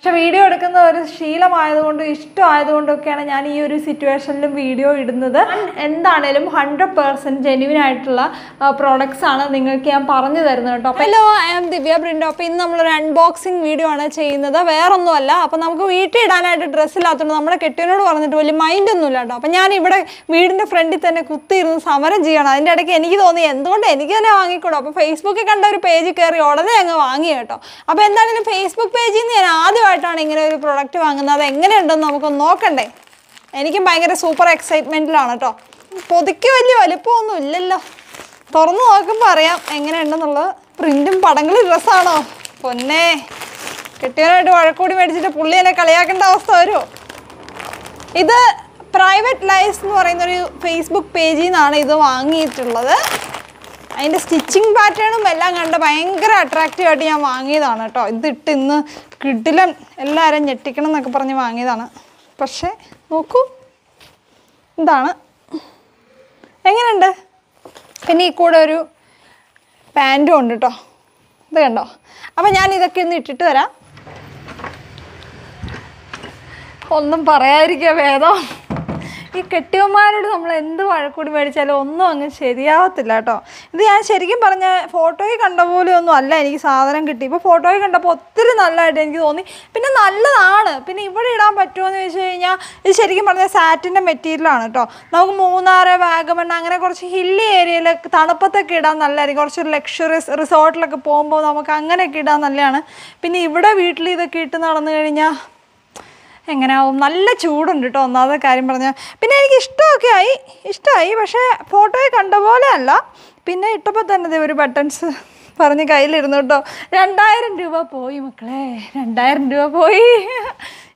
പക്ഷെ വീഡിയോ എടുക്കുന്ന ഒരു ശീലമായതുകൊണ്ട് ഇഷ്ടമായതുകൊണ്ടൊക്കെയാണ് ഞാൻ ഈ ഒരു സിറ്റുവേഷനിലും വീഡിയോ ഇടുന്നത്. എന്താണേലും 100% ജെന്യുവിൻ ആയിട്ടുള്ള പ്രോഡക്ട്സ് ആണ് നിങ്ങൾക്ക് ഞാൻ പറഞ്ഞു തരുന്നത് കേട്ടോ. ഹലോ, ഐ ആം ദിവ്യ ബ്രിൻഡോ. അപ്പോൾ ഇന്ന് നമ്മളൊരു അൺബോക്സിങ് വീഡിയോ ആണ് ചെയ്യുന്നത്, വേറൊന്നുമല്ല. അപ്പോൾ നമുക്ക് വീട്ടിൽ ഇടാനായിട്ട് ഡ്രസ്സില്ലാത്തതുകൊണ്ട് നമ്മുടെ കെട്ടിയനോട് പറഞ്ഞിട്ട് വലിയ മൈൻഡൊന്നുമില്ല കേട്ടോ. അപ്പോൾ ഞാൻ ഇവിടെ വീടിൻ്റെ ഫ്രണ്ടിൽ തന്നെ കുത്തിയിരുന്ന് സമരം ചെയ്യണം. അതിൻ്റെ ഇടയ്ക്ക് എനിക്ക് തോന്നി എന്തുകൊണ്ട് എനിക്ക് തന്നെ വാങ്ങിക്കൂടും. അപ്പോൾ ഫേസ്ബുക്കിൽ കണ്ട ഒരു പേജ് കയറി ഉടനെ അങ്ങ് വാങ്ങി കേട്ടോ. അപ്പോൾ എന്താണെങ്കിലും ഫേസ്ബുക്ക് പേജിൽ നിന്ന് ഞാൻ ആദ്യമായിട്ടാണ് ഇങ്ങനെ ഒരു പ്രൊഡക്റ്റ് വാങ്ങുന്നത്. അത് എങ്ങനെയുണ്ടെന്ന് നമുക്കൊന്ന് നോക്കണ്ടേ. എനിക്കും ഭയങ്കര സൂപ്പർ എക്സൈറ്റ്മെൻറ്റിലാണ് കേട്ടോ. പൊതിക്ക് വലിയ വലിപ്പമൊന്നും ഇല്ലല്ലോ, തുറന്നു നോക്കുമ്പോൾ അറിയാം എങ്ങനെയുണ്ടെന്നുള്ളത്. പ്രിൻറ്റും പടങ്ങളും ഡ്രസ്സാണോ പൊന്നെ, കെട്ടിയവനായിട്ട് വഴക്കൂടി മേടിച്ചിട്ട് പുള്ളി എന്നെ കളിയാക്കേണ്ട അവസ്ഥ വരുമോ. ഇത് പ്രൈവറ്റ് ലൈഫ്സ് എന്ന് പറയുന്നൊരു ഫേസ്ബുക്ക് പേജിൽ നിന്നാണ് ഇത് വാങ്ങിയിട്ടുള്ളത്. അതിൻ്റെ സ്റ്റിച്ചിങ് പാറ്റേണും എല്ലാം കണ്ട് ഭയങ്കര അട്രാക്റ്റീവായിട്ട് ഞാൻ വാങ്ങിയതാണ് കേട്ടോ. ഇതിട്ട് ഇന്ന് കിടിലൻ എല്ലാവരും ഞെട്ടിക്കണം എന്നൊക്കെ പറഞ്ഞ് വാങ്ങിയതാണ്. പക്ഷേ നോക്കൂ, ഇതാണ് എങ്ങനെയുണ്ട്. പിന്നെ ഈ കൂടെ ഒരു പാൻറ്റും ഉണ്ട് കേട്ടോ, ഇത് കണ്ടോ. അപ്പം ഞാൻ ഇതൊക്കെ ഒന്ന് ഇട്ടിട്ട് വരാം. ഒന്നും പറയാതിരിക്കുക ഭേദം. ഈ കെട്ടിയന്മാരോട് നമ്മൾ എന്ത് വഴക്കൂടി മേടിച്ചാലും ഒന്നും അങ്ങ് ശരിയാവത്തില്ല കേട്ടോ. ഇത് ഞാൻ ശരിക്കും പറഞ്ഞ ഫോട്ടോയിൽ കണ്ട പോലെ ഒന്നും അല്ല എനിക്ക് സാധനം കിട്ടി. ഇപ്പോൾ ഫോട്ടോയിൽ കണ്ടപ്പോൾ ഒത്തിരി നല്ലതായിട്ട് എനിക്ക് തോന്നി. പിന്നെ നല്ലതാണ്. പിന്നെ ഇവിടെ ഇടാൻ പറ്റുമോ എന്ന് ചോദിച്ചു കഴിഞ്ഞാൽ ഇത് ശരിക്കും പറഞ്ഞാൽ സാറ്റിൻ്റെ മെറ്റീരിയലാണ് കേട്ടോ. നമുക്ക് മൂന്നാർ, വാഗമൺ അങ്ങനെ കുറച്ച് ഹില്ലി ഏരിയയിൽ തണുപ്പത്തൊക്കെ ഇടാൻ നല്ലതായിരിക്കും. കുറച്ചൊരു ലക്ഷറിയസ് റിസോർട്ടിലൊക്കെ പോകുമ്പോൾ നമുക്ക് അങ്ങനെയൊക്കെ ഇടാൻ നല്ലതാണ്. പിന്നെ ഇവിടെ വീട്ടിൽ ഇതൊക്കെ ഇട്ട് നടന്നു കഴിഞ്ഞാൽ എങ്ങനെയാവും, നല്ല ചൂടുണ്ട് കേട്ടോ ഒന്നാമത്തെ കാര്യം പറഞ്ഞാൽ. പിന്നെ എനിക്ക് ഇഷ്ടമായി. പക്ഷേ ഫോട്ടോയിൽ കണ്ട പോലെ അല്ല. പിന്നെ ഇട്ടപ്പോൾ തന്നെ ഒരു ബട്ടൺസ് പറഞ്ഞ് കയ്യിലിരുന്നു കേട്ടോ. 2000 രൂപ പോയി മക്കളെ, 2000 രൂപ പോയി.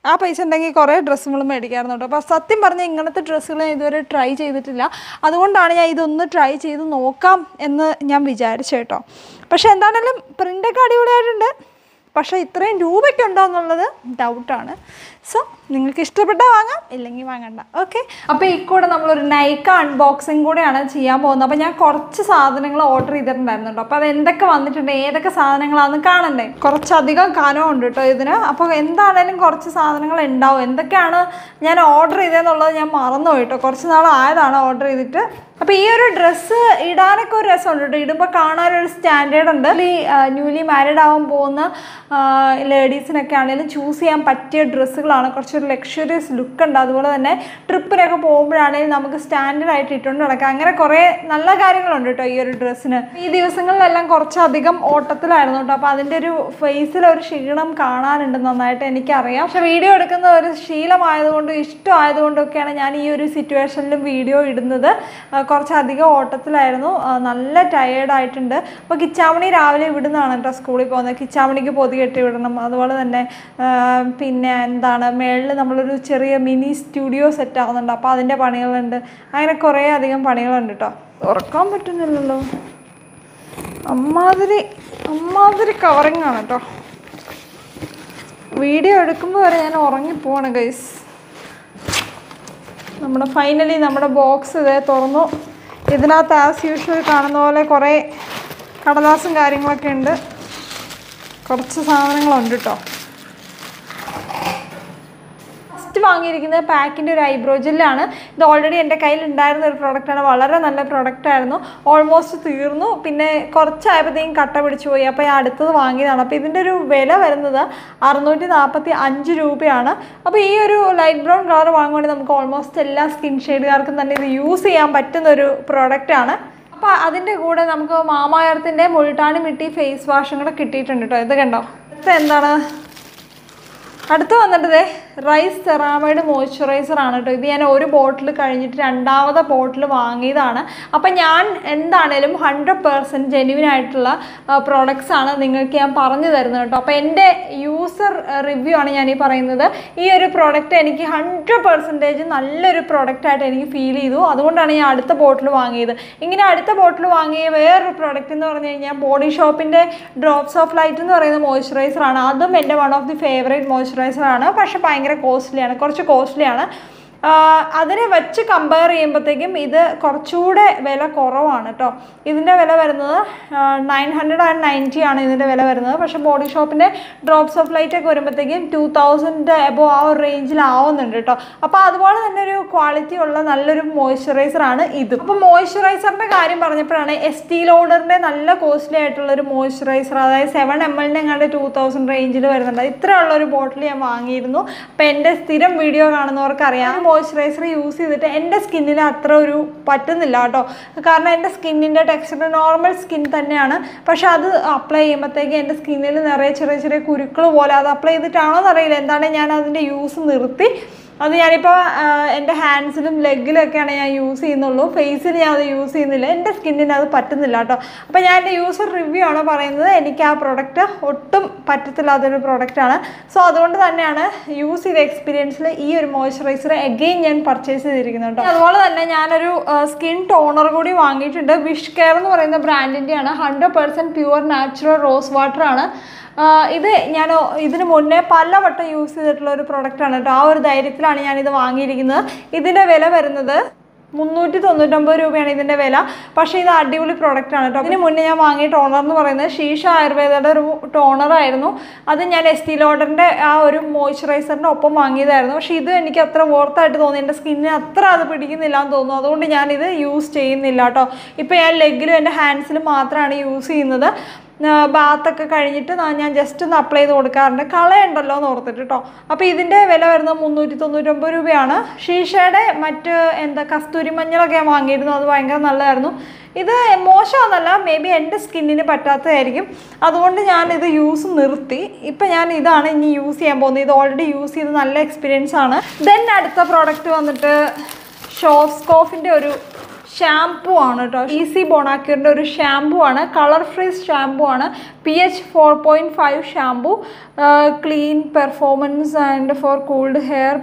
ആ പൈസ ഉണ്ടെങ്കിൽ കുറേ ഡ്രസ്സുകൾ മേടിക്കാമായിരുന്നു കേട്ടോ. അപ്പോൾ സത്യം പറഞ്ഞാൽ ഇങ്ങനത്തെ ഡ്രസ്സുകൾ ഞാൻ ഇതുവരെ ട്രൈ ചെയ്തിട്ടില്ല. അതുകൊണ്ടാണ് ഞാൻ ഇതൊന്ന് ട്രൈ ചെയ്ത് നോക്കാം എന്ന് ഞാൻ വിചാരിച്ചു കേട്ടോ. പക്ഷേ എന്താണെങ്കിലും പ്രിൻ്റൊക്കെ അടിപൊളിയായിട്ടുണ്ട്. പക്ഷേ ഇത്രയും രൂപയ്ക്കുണ്ടോ എന്നുള്ളത് ഡൗട്ടാണ്. സോ നിങ്ങൾക്ക് ഇഷ്ടപ്പെട്ടാൽ വാങ്ങാം, ഇല്ലെങ്കിൽ വാങ്ങണ്ട. ഓക്കെ, അപ്പോൾ ഈ കൂടെ നമ്മളൊരു നൈക്ക അൺബോക്സിങ് കൂടെയാണ് ചെയ്യാൻ പോകുന്നത്. അപ്പോൾ ഞാൻ കുറച്ച് സാധനങ്ങൾ ഓർഡർ ചെയ്തിട്ടുണ്ടായിരുന്നു കേട്ടോ. അപ്പോൾ അത് എന്തൊക്കെ വന്നിട്ടുണ്ട്, ഏതൊക്കെ സാധനങ്ങളാണെന്ന് കാണണ്ടേ. കുറച്ചധികം കനമുണ്ട് കേട്ടോ ഇതിന്. അപ്പോൾ എന്താണേലും കുറച്ച് സാധനങ്ങൾ ഉണ്ടാവും. എന്തൊക്കെയാണ് ഞാൻ ഓർഡർ ചെയ്തതെന്നുള്ളത് ഞാൻ മറന്നുപോയി കേട്ടോ. കുറച്ച് നാളായതാണ് ഓർഡർ ചെയ്തിട്ട്. അപ്പോൾ ഈ ഒരു ഡ്രസ്സ് ഇടാനൊക്കെ ഒരു രസമുണ്ട് കേട്ടോ. ഇടുമ്പോൾ കാണാനൊരു സ്റ്റാൻഡേർഡ് ഉണ്ട്. ഈ ന്യൂലി മാരീഡ് ആവാൻ പോകുന്ന ലേഡീസിനൊക്കെ ആണെങ്കിലും ചൂസ് ചെയ്യാൻ പറ്റിയ ഡ്രസ്സുകളാണ്. കുറച്ചൊരു ലക്ഷറിയസ് ലുക്ക് ഉണ്ട്. അതുപോലെ തന്നെ ട്രിപ്പിനൊക്കെ പോകുമ്പോഴാണെങ്കിലും നമുക്ക് സ്റ്റാൻഡേർഡ് ആയിട്ട് ഇട്ടുകൊണ്ട് നടക്കാം. അങ്ങനെ കുറേ നല്ല കാര്യങ്ങളുണ്ട് കേട്ടോ ഈ ഒരു ഡ്രസ്സിന്. ഈ ദിവസങ്ങളിലെല്ലാം കുറച്ചധികം ഓട്ടത്തിലായിരുന്നു കേട്ടോ. അപ്പോൾ അതിൻ്റെ ഒരു ഫേസിലൊരു ക്ഷീണം കാണാനുണ്ട് നന്നായിട്ട്, എനിക്കറിയാം. പക്ഷെ വീഡിയോ എടുക്കുന്ന ഒരു ശീലമായതുകൊണ്ട് ഇഷ്ടമായതുകൊണ്ടൊക്കെയാണ് ഞാൻ ഈ ഒരു സിറ്റുവേഷനിലും വീഡിയോ ഇടുന്നത്. കുറച്ചധികം ഓട്ടത്തിലായിരുന്നു, നല്ല ടയേർഡായിട്ടുണ്ട്. അപ്പോൾ കിച്ചാമണി രാവിലെ വിടുന്നതാണ് കേട്ടോ സ്കൂളിൽ പോകുന്നത്. കിച്ചാമണിക്ക് പൊതി കെട്ടി വിടണം. അതുപോലെ തന്നെ പിന്നെ എന്താണ് മേളിൽ നമ്മളൊരു ചെറിയ മിനി സ്റ്റുഡിയോ സെറ്റ് ആവുന്നുണ്ട്. അപ്പോൾ അതിൻ്റെ പണികളുണ്ട്. അങ്ങനെ കുറേ അധികം പണികളുണ്ട് കേട്ടോ. ഉറക്കാൻ പറ്റുന്നില്ലല്ലോ, അമ്മാതിരി കവറിങ് ആണ് കേട്ടോ. വീഡിയോ എടുക്കുമ്പോൾ വരെ ഞാൻ ഉറങ്ങിപ്പോവാണ് ഗൈസ്. ഫൈനലി നമ്മുടെ ബോക്സ് ഇതേ തുറന്നു. ഇതിനകത്ത് ആസ് യൂഷ്വൽ കാണുന്ന പോലെ കുറേ കടലാസും കാര്യങ്ങളൊക്കെ ഉണ്ട്. കുറച്ച് സാധനങ്ങളുണ്ട് കേട്ടോ. വാങ്ങിയിരിക്കുന്നത് പാക്കിൻ്റെ ഒരു ഐബ്രോ ജെല്ലാണ്. ഇത് ഓൾറെഡി എൻ്റെ കയ്യിൽ ഉണ്ടായിരുന്ന ഒരു പ്രോഡക്റ്റാണ്. വളരെ നല്ല പ്രോഡക്റ്റായിരുന്നു. ഓൾമോസ്റ്റ് തീർന്നു. പിന്നെ കുറച്ചായപ്പോഴത്തേക്കും കട്ട പിടിച്ചു പോയി. അപ്പോൾ ഞാൻ അടുത്തത് വാങ്ങിയതാണ്. അപ്പോൾ ഇതിൻ്റെ ഒരു വില വരുന്നത് 645 രൂപയാണ്. അപ്പോൾ ഈ ഒരു ലൈറ്റ് ബ്രൗൺ കളർ വാങ്ങുവാണെങ്കിൽ നമുക്ക് ഓൾമോസ്റ്റ് എല്ലാ സ്കിൻ ഷെയ്ഡുകാർക്കും തന്നെ ഇത് യൂസ് ചെയ്യാൻ പറ്റുന്നൊരു പ്രോഡക്റ്റാണ്. അപ്പോൾ അതിൻ്റെ കൂടെ നമുക്ക് മാമാ എർത്തിൻ്റെ മുൾട്ടാണി മിട്ടി ഫേസ് വാഷും കൂടെ കിട്ടിയിട്ടുണ്ട് കേട്ടോ. ഇത് കണ്ടോ, ഇത് എന്താണ് അടുത്ത് വന്നിട്ട് റൈസ് സെറാമൈഡ് മോയ്സ്ചറൈസറാണ് കേട്ടോ. ഇത് ഞാൻ ഒരു ബോട്ടിൽ കഴിഞ്ഞിട്ട് രണ്ടാമത്തെ ബോട്ടിൽ വാങ്ങിയതാണ്. അപ്പം ഞാൻ എന്താണേലും 100% ജെന്യുവിൻ ആയിട്ടുള്ള പ്രോഡക്ട്സ് ആണ് നിങ്ങൾക്ക് ഞാൻ പറഞ്ഞു തരുന്നത് കേട്ടോ. അപ്പോൾ എൻ്റെ യൂസർ റിവ്യൂ ആണ് ഞാൻ ഈ പറയുന്നത്. ഈ ഒരു പ്രോഡക്റ്റ് എനിക്ക് 100% നല്ലൊരു പ്രോഡക്റ്റായിട്ട് എനിക്ക് ഫീൽ ചെയ്തു. അതുകൊണ്ടാണ് ഞാൻ അടുത്ത ബോട്ടിൽ വാങ്ങിയത്. ഇങ്ങനെ അടുത്ത ബോട്ടിൽ വാങ്ങിയ വേറൊരു പ്രോഡക്റ്റ് എന്ന് പറഞ്ഞു കഴിഞ്ഞാൽ ബോഡി ഷോപ്പിൻ്റെ ഡ്രോപ്സ് ഓഫ് ലൈറ്റ് എന്ന് പറയുന്ന മോയ്സ്ചറൈസറാണ്. അതും എൻ്റെ വൺ ഓഫ് ദി ഫേവറേറ്റ് മോയ്സ്ചറൈസറാണ്. പക്ഷേ ഭയങ്കര കോസ്റ്റ്ലിയാണ്, കുറച്ച് കോസ്റ്റ്ലിയാണ്. അതിനെ വെച്ച് കമ്പയർ ചെയ്യുമ്പോഴത്തേക്കും ഇത് കുറച്ചുകൂടെ വില കുറവാണ് കേട്ടോ. ഇതിൻ്റെ വില വരുന്നത് 990 ആണ് ഇതിൻ്റെ വില വരുന്നത്. പക്ഷേ ബോഡി ഷോപ്പിൻ്റെ ഡ്രോപ്സ് ഓഫ് ലൈറ്റ് ഒക്കെ വരുമ്പോഴത്തേക്കും 2000 എബോ ആ ഒരു റേഞ്ചിലാവുന്നുണ്ട് കേട്ടോ. അപ്പോൾ അതുപോലെ തന്നെ ഒരു ക്വാളിറ്റി ഉള്ള നല്ലൊരു മോയ്സ്ചറൈസറാണ് ഇത്. അപ്പോൾ മോയ്സ്ചറൈസറിൻ്റെ കാര്യം പറഞ്ഞപ്പോഴാണ് എസ്റ്റീ ലോഡറിൻ്റെ നല്ല കോസ്റ്റ്ലി ആയിട്ടുള്ളൊരു മോയ്സ്ചറൈസർ, അതായത് 7 ml എങ്ങാണ്ട് 2000 റേഞ്ചിൽ വരുന്നുണ്ട്. ഇത്രയുള്ളൊരു ബോട്ടിൽ ഞാൻ വാങ്ങിയിരുന്നു. അപ്പോൾ എൻ്റെ സ്ഥിരം വീഡിയോ കാണുന്നവർക്ക് അറിയാം, മോയ്സ്ചറൈസർ യൂസ് ചെയ്തിട്ട് എൻ്റെ സ്കിന്നിന് അത്ര ഒരു പറ്റുന്നില്ല കേട്ടോ. കാരണം എൻ്റെ സ്കിന്നിൻ്റെ ടെക്സ്ചർ നോർമൽ സ്കിൻ തന്നെയാണ്. പക്ഷെ അത് അപ്ലൈ ചെയ്യുമ്പോഴത്തേക്ക് എൻ്റെ സ്കിന്നിൽ നിറയെ ചെറിയ ചെറിയ കുരുക്കൾ പോലെ, അത് അപ്ലൈ ചെയ്തിട്ടാണോ എന്നറിയില്ല, എന്താണ് ഞാൻ അതിൻ്റെ യൂസ് നിർത്തി. അത് ഞാനിപ്പോൾ എൻ്റെ ഹാൻഡ്സിലും ലെഗിലൊക്കെയാണ് ഞാൻ യൂസ് ചെയ്യുന്നുള്ളൂ. ഫേസിൽ ഞാൻ അത് യൂസ് ചെയ്യുന്നില്ല, എൻ്റെ സ്കിന്നിന് അത് പറ്റുന്നില്ല കേട്ടോ. അപ്പോൾ ഞാൻ എൻ്റെ യൂസർ റിവ്യൂ ആണ് പറയുന്നത്. എനിക്ക് ആ പ്രൊഡക്റ്റ് ഒട്ടും പറ്റത്തില്ലാത്തൊരു പ്രൊഡക്റ്റാണ്. സോ അതുകൊണ്ട് തന്നെയാണ് യൂസ് ചെയ്ത എക്സ്പീരിയൻസിൽ ഈ ഒരു മോയ്സ്ചറൈസർ എഗെയിൻ ഞാൻ പർച്ചേസ് ചെയ്തിരിക്കുന്നത് കേട്ടോ. അതുപോലെ തന്നെ ഞാനൊരു സ്കിൻ ടോണർ കൂടി വാങ്ങിയിട്ടുണ്ട്. വിഷ് കെയർ എന്ന് പറയുന്ന ബ്രാൻഡിൻ്റെയാണ്. 100% പ്യുവർ നാച്ചുറൽ റോസ് വാട്ടറാണ്. ഇത് ഞാൻ ഇതിന് മുന്നേ പലവട്ടം യൂസ് ചെയ്തിട്ടുള്ള ഒരു പ്രൊഡക്റ്റാണ് കേട്ടോ. ആ ഒരു ധൈര്യത്തിലാണ് ഞാനിത് വാങ്ങിയിരിക്കുന്നത്. ഇതിൻ്റെ വില വരുന്നത് 399 രൂപയാണ് ഇതിൻ്റെ വില. പക്ഷേ ഇത് അടിപൊളി പ്രൊഡക്റ്റാണ് കേട്ടോ. ഇതിന് മുന്നേ ഞാൻ വാങ്ങിയ ടോണർ എന്ന് പറയുന്നത് ശീഷ ആയുർവേദയുടെ ഒരു ടോണറായിരുന്നു. അത് ഞാൻ എസ്റ്റീ ലോഡറിൻ്റെ ആ ഒരു മോയ്സ്ചറൈസറിൻ്റെ ഒപ്പം വാങ്ങിയതായിരുന്നു. പക്ഷേ ഇത് എനിക്ക് അത്ര വർത്തായിട്ട് തോന്നി, എൻ്റെ സ്കിന്നിന് അത്ര അത് പിടിക്കുന്നില്ല എന്ന് തോന്നുന്നു. അതുകൊണ്ട് ഞാനിത് യൂസ് ചെയ്യുന്നില്ല കേട്ടോ. ഇപ്പോൾ ഞാൻ ലെഗിലും എൻ്റെ ഹാൻഡ്സിലും മാത്രമാണ് യൂസ് ചെയ്യുന്നത്. ബാത്തൊക്കെ കഴിഞ്ഞിട്ട് ഞാൻ ജസ്റ്റ് ഒന്ന് അപ്ലൈ ചെയ്ത് കൊടുക്കാറുണ്ട്, കളയുണ്ടല്ലോ എന്ന് ഓർത്തിട്ട് കേട്ടോ. അപ്പോൾ ഇതിൻ്റെ വില വരുന്നത് 399 രൂപയാണ്. ഷീഷയുടെ മറ്റ് കസ്തൂരി മഞ്ഞളൊക്കെ ഞാൻ വാങ്ങിയിരുന്നു, അത് ഭയങ്കര നല്ലതായിരുന്നു. ഇത് മോശമൊന്നുമല്ല, മേ ബി എൻ്റെ സ്കിന്നിന് പറ്റാത്തതായിരിക്കും. അതുകൊണ്ട് ഞാനിത് യൂസ് നിർത്തി. ഇപ്പം ഞാൻ ഇതാണ് ഇനി യൂസ് ചെയ്യാൻ പോകുന്നത്. ഇത് ഓൾറെഡി യൂസ് ചെയ്ത് നല്ല എക്സ്പീരിയൻസ് ആണ്. ദെൻ അടുത്ത പ്രോഡക്റ്റ് വന്നിട്ട് ഷോസ്കോഫിൻ്റെ ഒരു ഷാംപൂ ആണ് കേട്ടോ. ഈസി ബോണാക്യൂറിൻ്റെ ഒരു ഷാംപൂ ആണ്. കളർ ഫ്രീ ഷാംപൂ ആണ്. pH 4.5 shampoo. Clean performance and for coloured hair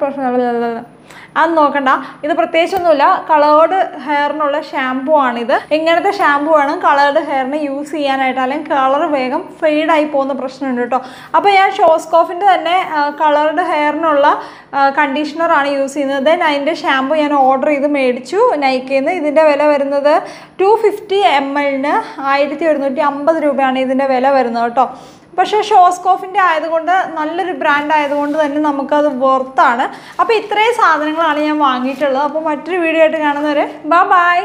അത് നോക്കണ്ട, ഇത് പ്രത്യേകിച്ചൊന്നുമില്ല. കളേർഡ് ഹെയറിനുള്ള ഷാംപൂ ആണിത്. ഇങ്ങനത്തെ ഷാംപൂ വേണം കളേർഡ് ഹെയറിന് യൂസ് ചെയ്യാനായിട്ട്, അല്ലെങ്കിൽ കളർ വേഗം ഫെയ്ഡായി പോകുന്ന പ്രശ്നമുണ്ട് കേട്ടോ. അപ്പോൾ ഞാൻ ഷോസ്കോഫിൻ്റെ തന്നെ കളേർഡ് ഹെയറിനുള്ള കണ്ടീഷണറാണ് യൂസ് ചെയ്യുന്നത്. ദെൻ അതിൻ്റെ ഷാംപൂ ഞാൻ ഓർഡർ ചെയ്ത് മേടിച്ചു നൈക്കയിൽ നിന്ന്. ഇതിൻ്റെ വില വരുന്നത് 250 ml 1150 രൂപയാണ് ഇതിൻ്റെ വില വരുന്നത് കേട്ടോ. പക്ഷേ ഷോസ്കോഫിൻ്റെ ആയതുകൊണ്ട്, നല്ലൊരു ബ്രാൻഡ് ആയതുകൊണ്ട് തന്നെ നമുക്കത് വർത്താണ്. അപ്പോൾ ഇത്രയും സാധനങ്ങളാണ് ഞാൻ വാങ്ങിയിട്ടുള്ളത്. അപ്പോൾ മറ്റൊരു വീഡിയോ ആയിട്ട് കാണുന്നവരെ ബൈ.